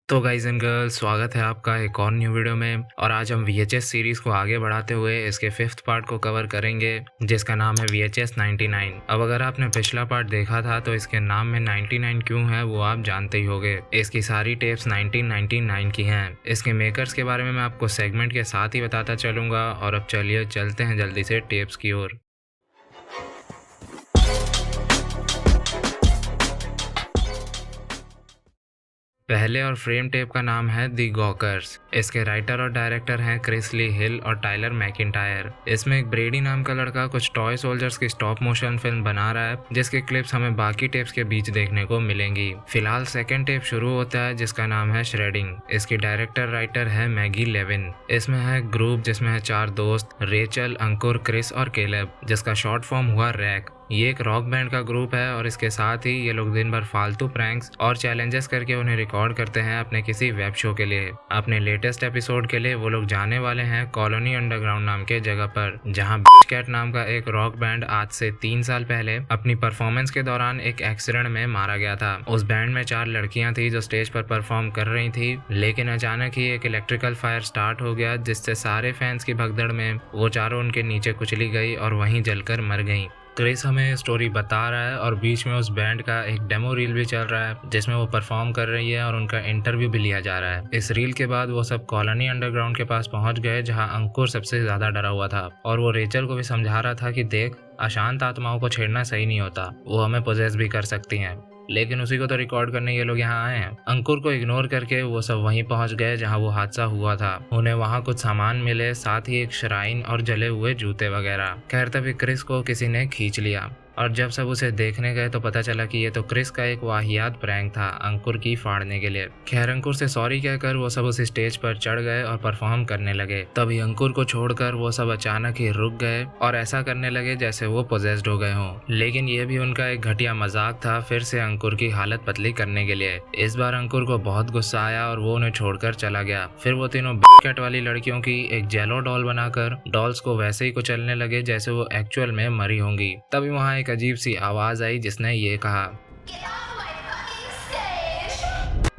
तो guys and girls, स्वागत है आपका एक और न्यू वीडियो में। और आज हम VHS सीरीज को आगे बढ़ाते हुए इसके 5th पार्ट को कवर करेंगे, जिसका नाम है VHS 99। अब अगर आपने पिछला पार्ट देखा था तो इसके नाम में 99 क्यों है वो आप जानते ही होंगे। इसकी सारी टेप्स 1999 की हैं। इसके मेकर्स के बारे में मैं आपको सेगमेंट के साथ ही बताता चलूंगा। और अब चलिए चलते हैं जल्दी से टेप्स की ओर। पहले और फ्रेम टेप का नाम है दी गॉकर्स। इसके राइटर और डायरेक्टर हैं क्रिस ली हिल और टाइलर मैकिंटायर। इसमें एक ब्रेडी नाम का लड़का कुछ टॉय सोल्जर्स की स्टॉप मोशन फिल्म बना रहा है, जिसके क्लिप्स हमें बाकी टेप्स के बीच देखने को मिलेंगी। फिलहाल सेकंड टेप शुरू होता है, जिसका नाम है श्रेडिंग। इसकी डायरेक्टर राइटर है मैगी लेविन। इसमें है ग्रुप जिसमें है 4 दोस्त, रेचल, अंकुर, क्रिस और केलेब, जिसका शॉर्ट फॉर्म हुआ रैक। ये एक रॉक बैंड का ग्रुप है और इसके साथ ही ये लोग दिन भर फालतू प्रैंक्स और चैलेंजेस करके उन्हें रिकॉर्ड करते हैं अपने किसी वेब शो के लिए। अपने लेटेस्ट एपिसोड के लिए वो लोग जाने वाले हैं कॉलोनी अंडरग्राउंड नाम के जगह पर, जहां कैट नाम का एक रॉक बैंड आज से 3 साल पहले अपनी परफॉर्मेंस के दौरान एक एक्सीडेंट में मारा गया था। उस बैंड में 4 लड़कियां थी जो स्टेज पर परफॉर्म कर रही थी, लेकिन अचानक ही एक इलेक्ट्रिकल फायर स्टार्ट हो गया, जिससे सारे फैंस की भगदड़ में वो चारों उनके नीचे कुचली गई और वहीं जलकर मर गई। क्रिस हमें स्टोरी बता रहा है और बीच में उस बैंड का एक डेमो रील भी चल रहा है, जिसमें वो परफॉर्म कर रही है और उनका इंटरव्यू भी लिया जा रहा है। इस रील के बाद वो सब कॉलोनी अंडरग्राउंड के पास पहुंच गए, जहां अंकुर सबसे ज्यादा डरा हुआ था और वो रेचल को भी समझा रहा था कि देख, अशांत आत्माओं को छेड़ना सही नहीं होता, वो हमें पोजेस भी कर सकती हैं। लेकिन उसी को तो रिकॉर्ड करने ये लोग यहाँ आए हैं। अंकुर को इग्नोर करके वो सब वहीं पहुंच गए जहां वो हादसा हुआ था। उन्हें वहां कुछ सामान मिले, साथ ही एक श्राइन और जले हुए जूते वगैरह। खैर तभी क्रिस को किसी ने खींच लिया और जब सब उसे देखने गए तो पता चला कि ये तो क्रिस का एक वाहियात प्रैंक था अंकुर की फाड़ने के लिए। खैर अंकुर से सॉरी कहकर वो सब उस स्टेज पर चढ़ गए और परफॉर्म करने लगे। तभी अंकुर को छोड़कर वो सब अचानक ही रुक गए और ऐसा करने लगे जैसे वो पोजेस्ड हो गए हों। लेकिन ये भी उनका एक घटिया मजाक था, फिर से अंकुर की हालत पतली करने के लिए। इस बार अंकुर को बहुत गुस्सा आया और वो उन्हें छोड़कर चला गया। फिर वो तीनों कैट वाली लड़कियों की एक जेलो डॉल बनाकर डॉल्स को वैसे ही कुचलने लगे जैसे वो एक्चुअल में मरी होंगी। तभी वहाँ एक अजीब सी आवाज आई जिसने ये कहा,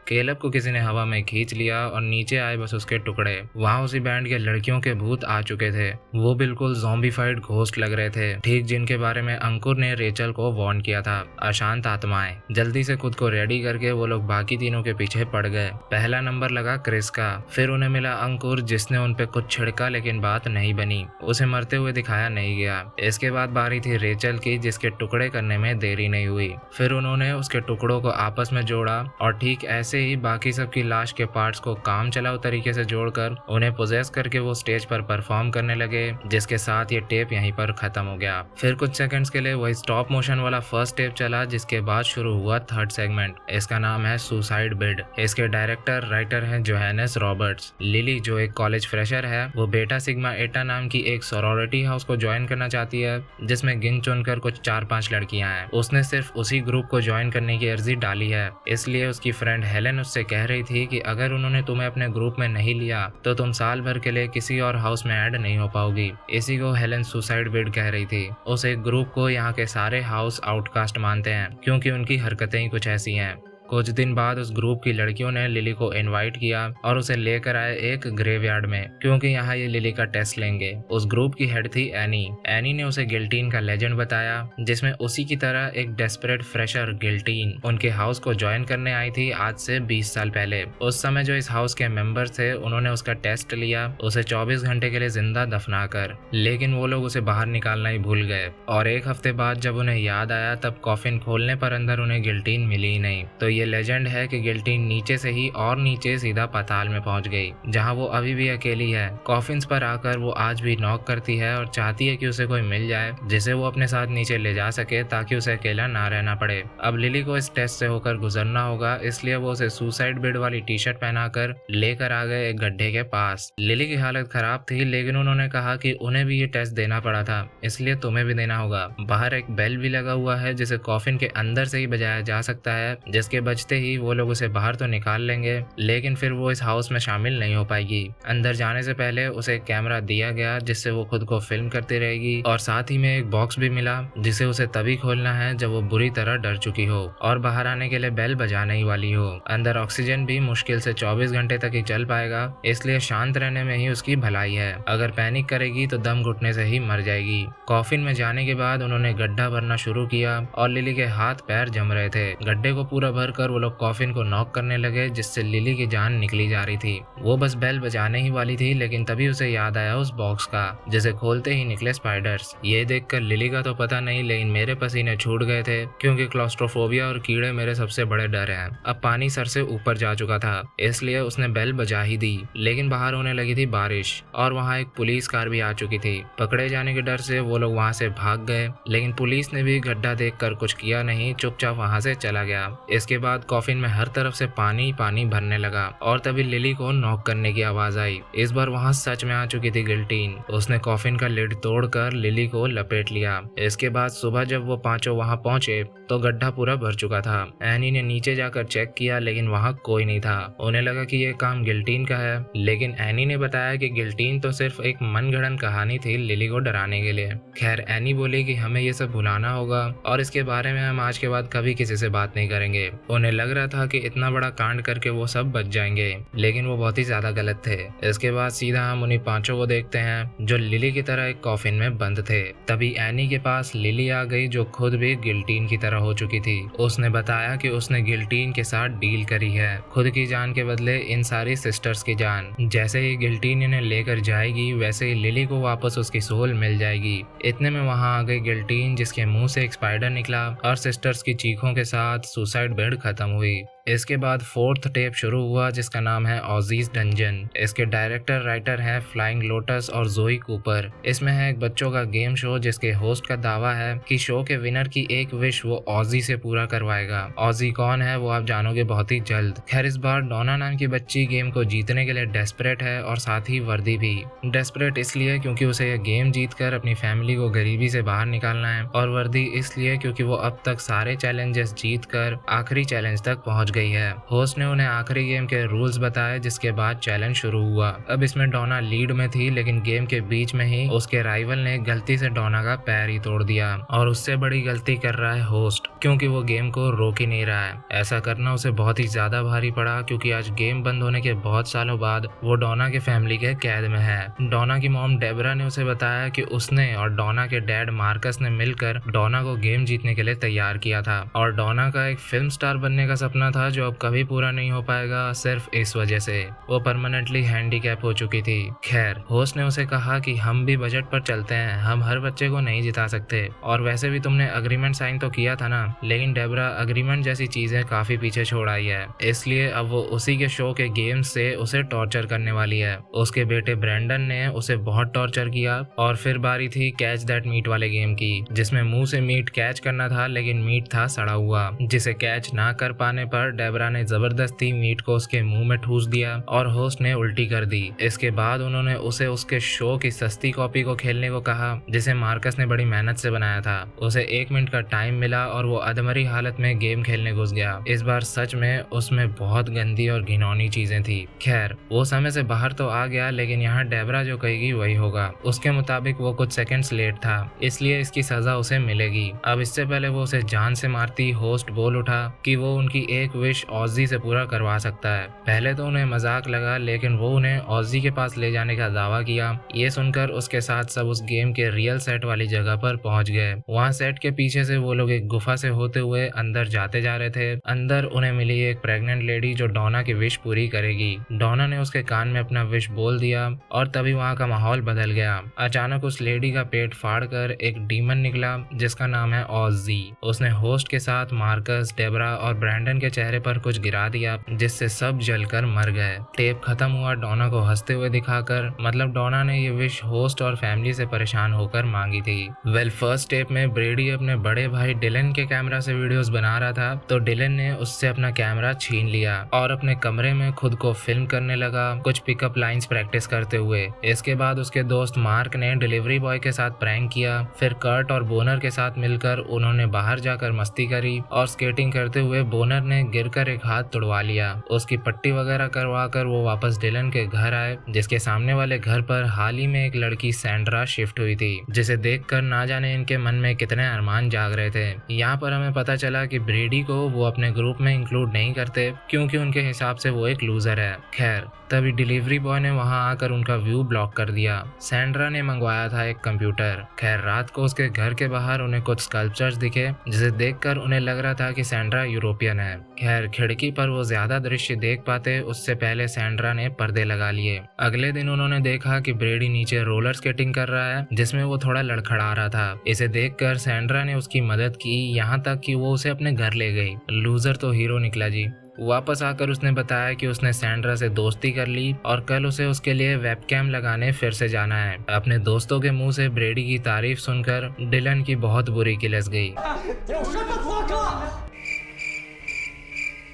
केलब को किसी ने हवा में खींच लिया और नीचे आए बस उसके टुकड़े। वहाँ उसी बैंड के लड़कियों के भूत आ चुके थे। वो बिल्कुल ज़ॉम्बीफाइड घोस्ट लग रहे थे, ठीक जिनके बारे में अंकुर ने रेचल को वार्न किया था, अशांत आत्माएं। जल्दी से खुद को रेडी करके वो लोग बाकी तीनों के पीछे पड़ गए। पहला नंबर लगा क्रिस का। फिर उन्हें मिला अंकुर, जिसने उन पे कुछ छिड़का लेकिन बात नहीं बनी, उसे मरते हुए दिखाया नहीं गया। इसके बाद बारी थी रेचल की, जिसके टुकड़े करने में देरी नहीं हुई। फिर उन्होंने उसके टुकड़ों को आपस में जोड़ा और ठीक ऐसे ही बाकी सबकी लाश के पार्ट्स को काम चलाऊ तरीके से जोड़कर उन्हें पोजेस करके वो स्टेज पर परफॉर्म करने लगे, जिसके साथ ये टेप यहीं पर खत्म हो गया। फिर कुछ सेकंड्स के लिए वही स्टॉप मोशन वाला फर्स्ट टेप चला, जिसके बाद शुरू हुआ थर्ड सेगमेंट। इसका नाम है सुसाइड बिड। इसके डायरेक्टर राइटर हैं जोहानेस रॉबर्ट्स। लिली जो एक कॉलेज फ्रेशर है, वो बेटा सिग्मा एटा नाम की एक सोरोरिटी हाउस को ज्वाइन करना चाहती है, जिसमें गिन चुनकर कुछ 4-5 लड़कियां हैं। उसने सिर्फ उसी ग्रुप को ज्वाइन करने की अर्जी डाली है, इसलिए उसकी फ्रेंड हेलेन उससे कह रही थी कि अगर उन्होंने तुम्हें अपने ग्रुप में नहीं लिया तो तुम साल भर के लिए किसी और हाउस में ऐड नहीं हो पाओगी। इसी को हेलेन सुसाइड बिड कह रही थी। उस एक ग्रुप को यहाँ के सारे हाउस आउटकास्ट मानते हैं, क्योंकि उनकी हरकतें ही कुछ ऐसी हैं। कुछ दिन बाद उस ग्रुप की लड़कियों ने लिली को इनवाइट किया और उसे लेकर आए एक ग्रेवयार्ड में, क्योंकि यहाँ ये लिली का टेस्ट लेंगे। उस ग्रुप की हेड थी एनी। एनी ने उसे गिल्टीन का लेजेंड बताया, जिसमें उसी की तरह एक डेस्परेट फ्रेशर गिल्टीन उनके हाउस को ज्वाइन करने आई थी आज से 20 साल पहले। उस समय जो इस हाउस के मेंबर्स थे, उन्होंने उसका टेस्ट लिया, उसे 24 घंटे के लिए जिंदा दफनाकर, लेकिन वो लोग उसे बाहर निकालना ही भूल गए। और एक हफ्ते बाद जब उन्हें याद आया, तब कॉफिन खोलने पर अंदर उन्हें गिल्टीन मिली ही नहीं। तो ये लेजेंड है कि गिल्टीन नीचे से ही और नीचे सीधा पाताल में पहुंच गई, जहां वो अभी भी अकेली है। कॉफिन्स पर आकर वो आज भी नॉक करती है और चाहती है कि उसे कोई मिल जाए जिसे वो अपने साथ नीचे ले जा सके, ताकि उसे अकेला ना रहना पड़े। अब लिली को इस टेस्ट से होकर गुजरना होगा, इसलिए वो उसे सुसाइड बिड वाली टी शर्ट पहनाकर लेकर आ गए एक गड्ढे के पास। लिली की हालत खराब थी, लेकिन उन्होंने कहा कि उन्हें भी ये टेस्ट देना पड़ा था, इसलिए तुम्हें भी देना होगा। बाहर एक बेल भी लगा हुआ है, जिसे कॉफिन के अंदर से ही बजाया जा सकता है, जिसके बजते ही वो लोग उसे बाहर तो निकाल लेंगे, लेकिन फिर वो इस हाउस में शामिल नहीं हो पाएगी। अंदर जाने से पहले उसे एक कैमरा दिया गया जिससे वो खुद को फिल्म करती रहेगी, और साथ ही में एक बॉक्स भी मिला जिसे उसे तभी खोलना है जब वो बुरी तरह डर चुकी हो और बाहर आने के लिए बेल बजाने ही वाली हो। अंदर ऑक्सीजन भी मुश्किल से 24 घंटे तक ही चल पाएगा, इसलिए शांत रहने में ही उसकी भलाई है। अगर पैनिक करेगी तो दम घुटने से ही मर जाएगी। कॉफिन में जाने के बाद उन्होंने गड्ढा भरना शुरू किया और लिली के हाथ पैर जम रहे थे। गड्ढे को पूरा भरकर वो लोग कॉफिन को नॉक करने लगे, जिससे लिली की जान निकली जा रही थी। वो बस बेल बजाने ही वाली थी, लेकिन तभी उसे याद आया उस बॉक्स का, जिसे खोलते ही निकले स्पाइडर्स। ये देखकर लिली का तो पता नहीं, लेकिन मेरे पसीने छूट गए थे, क्योंकि क्लॉस्ट्रोफोबिया और कीड़े मेरे सबसे बड़े डर हैं। अब पानी सर से ऊपर जा चुका था, इसलिए उसने बेल बजा ही दी। लेकिन बाहर होने लगी थी बारिश और वहाँ एक पुलिस कार भी आ चुकी थी। पकड़े जाने के डर से वो लोग वहाँ से भाग गए, लेकिन पुलिस ने भी गड्ढा देखकर कुछ किया नहीं, चुपचाप वहाँ से चला गया। इसके बाद कॉफिन में हर तरफ से पानी पानी भरने लगा और तभी लिली को नॉक करने की आवाज आई। इस बार वहाँ सच में आ चुकी थी गिल्टीन। उसने कॉफिन का लिड तोड़कर लिली को लपेट लिया। इसके बाद सुबह जब वो पांचों वहाँ पहुंचे तो गड्ढा पूरा भर चुका था। एनी ने नीचे जाकर चेक किया, लेकिन वहाँ कोई नहीं था। उन्हें लगा कि ये काम गिल्टीन का है, लेकिन एनी ने बताया कि गिल्टीन तो सिर्फ एक मनगढ़ंत कहानी थी लिली को डराने के लिए। खैर, एनी बोली कि हमें ये सब भुलाना होगा और इसके बारे में हम आज के बाद कभी किसी से बात नहीं करेंगे। उन्हें लग रहा था कि इतना बड़ा कांड करके वो सब बच जाएंगे, लेकिन वो बहुत ही ज्यादा गलत थे। इसके बाद सीधा हम उन्हीं पांचों को देखते हैं जो लिली की तरह एक कॉफिन में बंद थे। तभी एनी के पास लिली आ गई, जो खुद भी गिल्टीन की तरह हो चुकी थी। उसने बताया कि उसने गिल्टीन के साथ डील करी है, खुद की जान के बदले इन सारी सिस्टर्स की जान। जैसे ही गिल्टीन इन्हें लेकर जाएगी, वैसे ही लिली को वापस उसकी सोल मिल जाएगी। इतने में वहाँ आ गई गिल्टीन, जिसके मुंह से एक स्पाइडर निकला और सिस्टर्स की चीखों के साथ सुसाइड बेड खत्म हुई। इसके बाद फोर्थ टेप शुरू हुआ, जिसका नाम है ऑजीज डंजन। इसके डायरेक्टर राइटर हैं फ्लाइंग लोटस और जोई कूपर। इसमें है एक बच्चों का गेम शो, जिसके होस्ट का दावा है कि शो के विनर की एक विश वो ऑजी से पूरा करवाएगा। ऑजी कौन है वो आप जानोगे बहुत ही जल्द। खैर, इस बार डोना नाम की बच्ची गेम को जीतने के लिए डेस्परेट है, और साथ ही वर्दी भी। डेस्परेट इसलिए क्योंकि उसे यह गेम जीतकर अपनी फैमिली को गरीबी से बाहर निकालना है, और वर्दी इसलिए क्योंकि वो अब तक सारे चैलेंजेस जीतकर आखिरी चैलेंज तक पहुंच गई है। होस्ट ने उन्हें आखिरी गेम के रूल्स बताए, जिसके बाद चैलेंज शुरू हुआ। अब इसमें डोना लीड में थी, लेकिन गेम के बीच में ही उसके राइवल ने गलती से डोना का पैर ही तोड़ दिया, और उससे बड़ी गलती कर रहा है होस्ट, क्योंकि वो गेम को रोक ही नहीं रहा है। ऐसा करना उसे बहुत ही ज्यादा भारी पड़ा, क्योंकि आज गेम बंद होने के बहुत सालों बाद वो डोना के फैमिली के कैद में है। डोना की मॉम डेबरा ने उसे बताया कि उसने और डोना के डैड मार्कस ने मिलकर डोना को गेम जीतने के लिए तैयार किया था, और डोना का एक फिल्म स्टार बनने का सपना था जो अब कभी पूरा नहीं हो पाएगा, सिर्फ इस वजह से वो परमानेंटली हैंडीकैप हो चुकी थी। खैर, होस्ट ने उसे कहा कि हम भी बजट पर चलते हैं, हम हर बच्चे को नहीं जिता सकते, और वैसे भी तुमने अग्रीमेंट साइन तो किया था ना। लेकिन डेबरा अग्रीमेंट जैसी चीजें काफी पीछे छोड़ आई है, इसलिए अब वो उसी के शो के गेम से उसे टॉर्चर करने वाली है। उसके बेटे ब्रैंडन ने उसे बहुत टॉर्चर किया, और फिर बारी थी कैच दैट मीट वाले गेम की, जिसमें मुंह से मीट कैच करना था, लेकिन मीट था सड़ा हुआ, जिसे कैच ना कर पाने पर डेबरा ने जबरदस्ती मीट को उसके मुंह में ठूस दिया और होस्ट ने उल्टी कर दी। इसके बाद उन्होंने उसे उसके शो की सस्ती कॉपी को खेलने को कहा, जिसे मार्कस ने बड़ी मेहनत से बनाया था। उसे 1 मिनट का टाइम मिला और वो अधमरी हालत में गेम खेलने घुस गया। इस बार सच में उसमें बहुत गंदी और घिनौनी चीजें थी। खैर, वो समय से बाहर तो आ गया, लेकिन यहाँ डेबरा जो कहेगी वही होगा। उसके मुताबिक वो कुछ सेकंड्स लेट था, इसलिए इसकी सजा उसे मिलेगी। अब इससे पहले वो उसे जान से मारती, होस्ट बोल उठा कि वो उनकी एक विश ऑजी से पूरा करवा सकता है। पहले तो उन्हें मजाक लगा, लेकिन वो उन्हें ऑजी के पास ले जाने का दावा किया। ये सुनकर उसके साथ सब उस गेम के रियल सेट वाली जगह पर पहुंच गए। वहाँ सेट के पीछे से वो लोग एक गुफा से होते हुए अंदर जाते जा रहे थे। अंदर उन्हें मिली एक प्रेग्नेंट लेडी जो डोना की विश पूरी करेगी। डोना ने उसके कान में अपना विश बोल दिया, और तभी वहाँ का माहौल बदल गया। अचानक उस लेडी का पेट फाड़कर एक डीमन निकला, जिसका नाम है ऑजी। उसने होस्ट के साथ मार्कस, डेबरा और ब्रैंडन के चेहरे पर कुछ गिरा दिया, जिससे सब जलकर मर गए। टेप खत्म हुआ डोना को हंसते हुए दिखाकर, मतलब डोना ने ये विश होस्ट और फैमिली से परेशान होकर मांगी थी। फर्स्ट टेप में ब्रेडी अपने बड़े भाई डिलन के कैमरा से वीडियोस बना रहा था, तो डिलन ने उससे अपना कैमरा छीन लिया और अपने कमरे में खुद को फिल्म करने लगा, कुछ पिकअप लाइंस प्रैक्टिस करते हुए। इसके बाद उसके दोस्त मार्क ने डिलीवरी बॉय के साथ प्रैंक किया। फिर कर्ट और बोनर के साथ मिलकर उन्होंने बाहर जाकर मस्ती करी, और स्केटिंग करते हुए बोनर ने गिरकर एक हाथ तुड़वा लिया। उसकी पट्टी वगैरह करवा कर वो वापस डिलन के घर आए, जिसके सामने वाले घर पर हाल ही में एक लड़की सैंड्रा शिफ्ट हुई थी, जिसे देखकर ना जाने इनके मन में कितने अरमान जाग रहे थे। यहाँ पर हमें पता चला कि ब्रेडी को वो अपने ग्रुप में इंक्लूड नहीं करते, क्योंकि उनके हिसाब से वो एक लूजर है। खैर, तभी डिलीवरी बॉय ने वहां आकर उनका व्यू ब्लॉक कर दिया। सैंड्रा ने मंगवाया था एक कंप्यूटर। खैर, रात को उसके घर के बाहर उन्हें कुछ स्कल्पचर्स दिखे, जिसे देखकर उन्हें लग रहा था कि सैंड्रा यूरोपियन है। खैर, खिड़की पर वो ज्यादा दृश्य देख पाते उससे पहले सैंड्रा ने पर्दे लगा लिए। अगले दिन उन्होंने देखा कि ब्रेडी नीचे रोलर स्केटिंग कर रहा है, जिसमें वो थोड़ा लड़खड़ा रहा था। इसे देखकर सैंड्रा ने उसकी मदद की, यहाँ तक कि वो उसे अपने घर ले गई। लूजर तो हीरो निकला जी। वापस आकर उसने बताया कि उसने सैंड्रा से दोस्ती कर ली और कल उसे उसके लिए वेबकैम लगाने फिर से जाना है। अपने दोस्तों के मुंह से ब्रेडी की तारीफ सुनकर डिलन की बहुत बुरी किलस गई।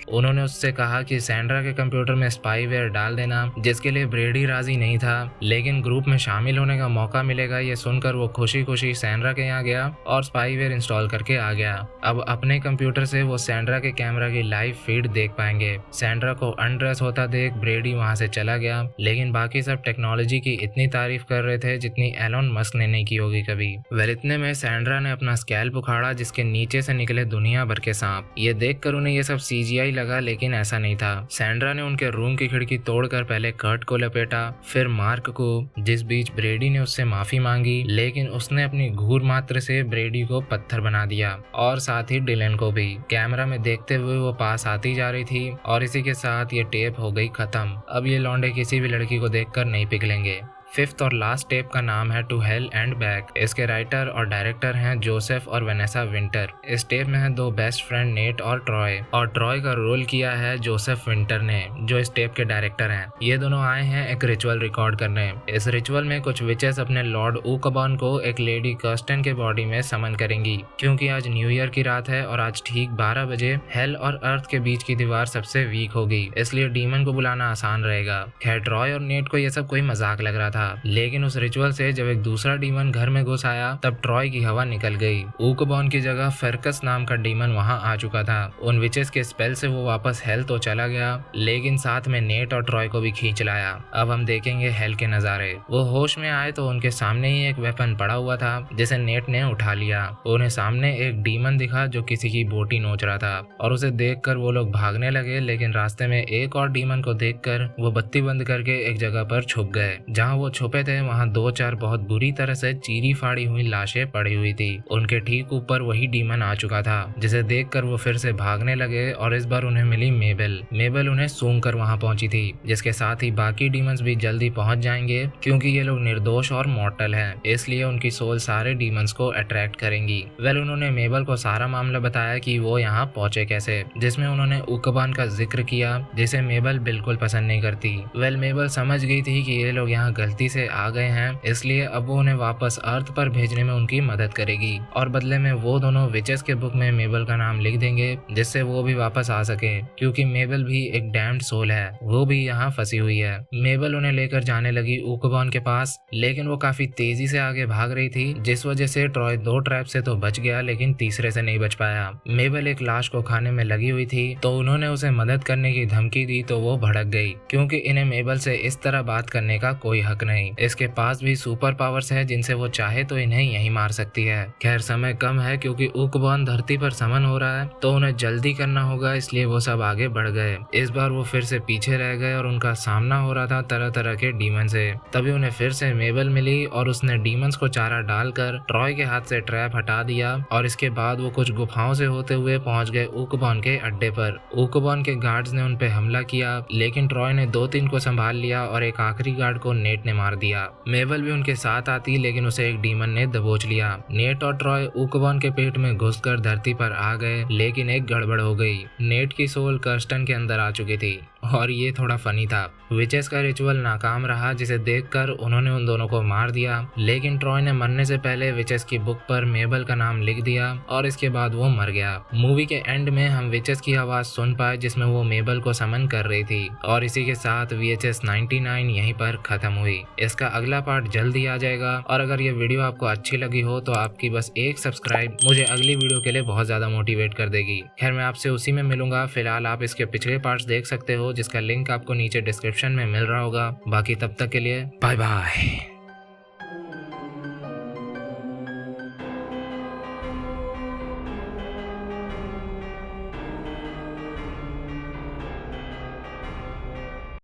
उन्होंने उससे कहा कि सैंड्रा के कंप्यूटर में स्पाईवेयर डाल देना, जिसके लिए ब्रेडी राजी नहीं था, लेकिन ग्रुप में शामिल होने का मौका मिलेगा ये सुनकर वो खुशी खुशी सैंड्रा के यहाँ गया और स्पाईवेयर इंस्टॉल करके आ गया। अब अपने कंप्यूटर से वो सैंड्रा के कैमरा की लाइव फीड देख पाएंगे। सैंड्रा को अनड्रेस होता देख ब्रेडी वहाँ से चला गया, लेकिन बाकी सब टेक्नोलॉजी की इतनी तारीफ कर रहे थे जितनी एलोन मस्क ने नहीं की होगी कभी। वेल, इतने में सैंड्रा ने अपना स्कैल्प उखाड़ा, जिसके नीचे से निकले दुनिया भर के सांप। ये देखकर उन्हें ये सब CGI लगा, लेकिन ऐसा नहीं था। सैंड्रा ने उनके रूम की खिड़की तोड़कर पहले कर्ट को लपेटा, फिर मार्क को, जिस बीच ब्रेडी ने उससे माफी मांगी, लेकिन उसने अपनी घूर मात्र से ब्रेडी को पत्थर बना दिया और साथ ही डिलन को भी। कैमरा में देखते हुए वो पास आती जा रही थी और इसी के साथ ये टेप हो गई खत्म। अब ये लौंडे किसी भी लड़की को देखकर नहीं पिघलेंगे। फिफ्थ और लास्ट टेप का नाम है टू हेल एंड बैक। इसके राइटर और डायरेक्टर हैं जोसेफ और वेनेसा विंटर। इस टेप में है दो बेस्ट फ्रेंड नेट और ट्रॉय का रोल किया है जोसेफ विंटर ने, जो इस टेप के डायरेक्टर हैं। ये दोनों आए हैं एक रिचुअल रिकॉर्ड करने। इस रिचुअल में कुछ विचेस अपने लॉर्ड ऊकबॉन को एक लेडी कर्स्टन के बॉडी में समन करेंगी, क्योंकि आज न्यू ईयर की रात है और आज ठीक 12 बजे हेल और अर्थ के बीच की दीवार सबसे वीक होगी, इसलिए डीमन को बुलाना आसान रहेगा। खैर, ट्रॉय और नेट को यह सब कोई मजाक लग रहा था, लेकिन उस रिचुअल से जब एक दूसरा डीमन घर में घुस आया तब ट्रॉय की हवा निकल गई। ऊकबॉन की जगह फेरकस नाम का डीमन वहां आ चुका था। उन विचेस के स्पेल से वो वापस हेल तो चला गया, लेकिन साथ में नेट और ट्रॉय को भी खींच लाया। अब हम देखेंगे हेल के नजारे। वो होश में आए तो उनके सामने ही एक वेपन पड़ा हुआ था, जिसे नेट ने उठा लिया। उन्हें सामने एक डीमन दिखा जो किसी की बोटी नोच रहा था और उसे देखकर वो लोग भागने लगे, लेकिन रास्ते में एक और डीमन को देखकर वो बत्ती बंद करके एक जगह पर छुप गए। जहाँ वो छुपे थे वहाँ 2-4 बहुत बुरी तरह से चीरी फाड़ी हुई लाशें पड़ी हुई थी। उनके ठीक ऊपर वही डीमन आ चुका था, जिसे देखकर वो फिर से भागने लगे और इस बार उन्हें मिली मेबल उन्हें सूंघ कर वहाँ पहुंची थी, जिसके साथ ही बाकी डीमंस भी जल्दी पहुंच जाएंगे, क्योंकि ये लोग निर्दोष और मॉर्टल हैं, इसलिए उनकी सोल सारे डीमंस को अट्रैक्ट करेंगी। वेल, उन्होंने मेबल को सारा मामला बताया कि वो यहाँ पहुंचे कैसे, जिसमें उन्होंने ऊकबॉन का जिक्र किया, जिसे मेबल बिल्कुल पसंद नहीं करती। वेल, मेबल समझ गई थी कि ये लोग यहाँ गलती से आ गए हैं, इसलिए अब वो उन्हें वापस अर्थ पर भेजने में उनकी मदद करेगी और बदले में वो दोनों विचेस के बुक में मेबल का नाम लिख देंगे, जिससे वो भी वापस आ सके, क्योंकि मेबल भी एक डैम्ड सोल है, वो भी यहाँ फंसी हुई है। मेबल उन्हें लेकर जाने लगी ऊकबॉन के पास, लेकिन वो काफी तेजी से आगे भाग रही थी, जिस वजह से ट्रॉय 2 ट्रैप से तो बच गया, लेकिन तीसरे से नहीं बच पाया। मेबल एक लाश को खाने में लगी हुई थी, तो उन्होंने उसे मदद करने की धमकी दी, तो वो भड़क गई, क्योंकि इन्हें मेबल से इस तरह बात करने का कोई हक नहीं। इसके पास भी सुपर पावर्स है, जिनसे वो चाहे तो इन्हें यहीं मार सकती है। खैर, समय कम है, क्योंकि ऊकबॉन धरती पर समन हो रहा है, तो उन्हें जल्दी करना होगा, इसलिए वो सब आगे बढ़ गए। इस बार वो फिर से पीछे रह गए और उनका सामना हो रहा था तरह तरह के डीमन से। तभी उन्हें फिर से मेबल मिली और उसने डीमंस को चारा डालकर ट्रॉय के हाथ से ट्रैप हटा दिया और इसके बाद वो कुछ गुफाओं से होते हुए पहुंच गए ऊकबॉन के अड्डे पर। ऊकबॉन के गार्ड्स ने उन पे हमला किया, लेकिन ट्रॉय ने 2-3 को संभाल लिया और एक आखिरी गार्ड को नेट ने मार दिया। मेबल भी उनके साथ आती, लेकिन उसे एक डीमन ने दबोच लिया। नेट और ट्रॉय ऊकबॉन के पेट में घुसकर धरती पर आ गए, लेकिन एक गड़बड़ हो गई। नेट की सोल कर्स्टन के अंदर आ चुकी थी और ये थोड़ा फनी था। विचेस का रिचुअल नाकाम रहा, जिसे देखकर उन्होंने उन दोनों को मार दिया, लेकिन ट्रॉय ने मरने से पहले विचेस की बुक पर मेबल का नाम लिख दिया और इसके बाद वो मर गया। मूवी के एंड में हम विचेस की आवाज सुन पाए जिसमें वो मेबल को समन कर रही थी, और इसी के साथ VHS 99 यहीं पर खत्म हुई। इसका अगला पार्ट जल्दी आ जाएगा, और अगर ये वीडियो आपको अच्छी लगी हो तो आपकी बस एक सब्सक्राइब मुझे अगली वीडियो के लिए बहुत ज्यादा मोटिवेट कर देगी। खैर, मैं आपसे उसी में मिलूंगा। फिलहाल आप इसके पिछले पार्ट्स देख सकते हो, जिसका लिंक आपको नीचे डिस्क्रिप्शन में मिल रहा होगा। बाकी तब तक के लिए बाय बाय।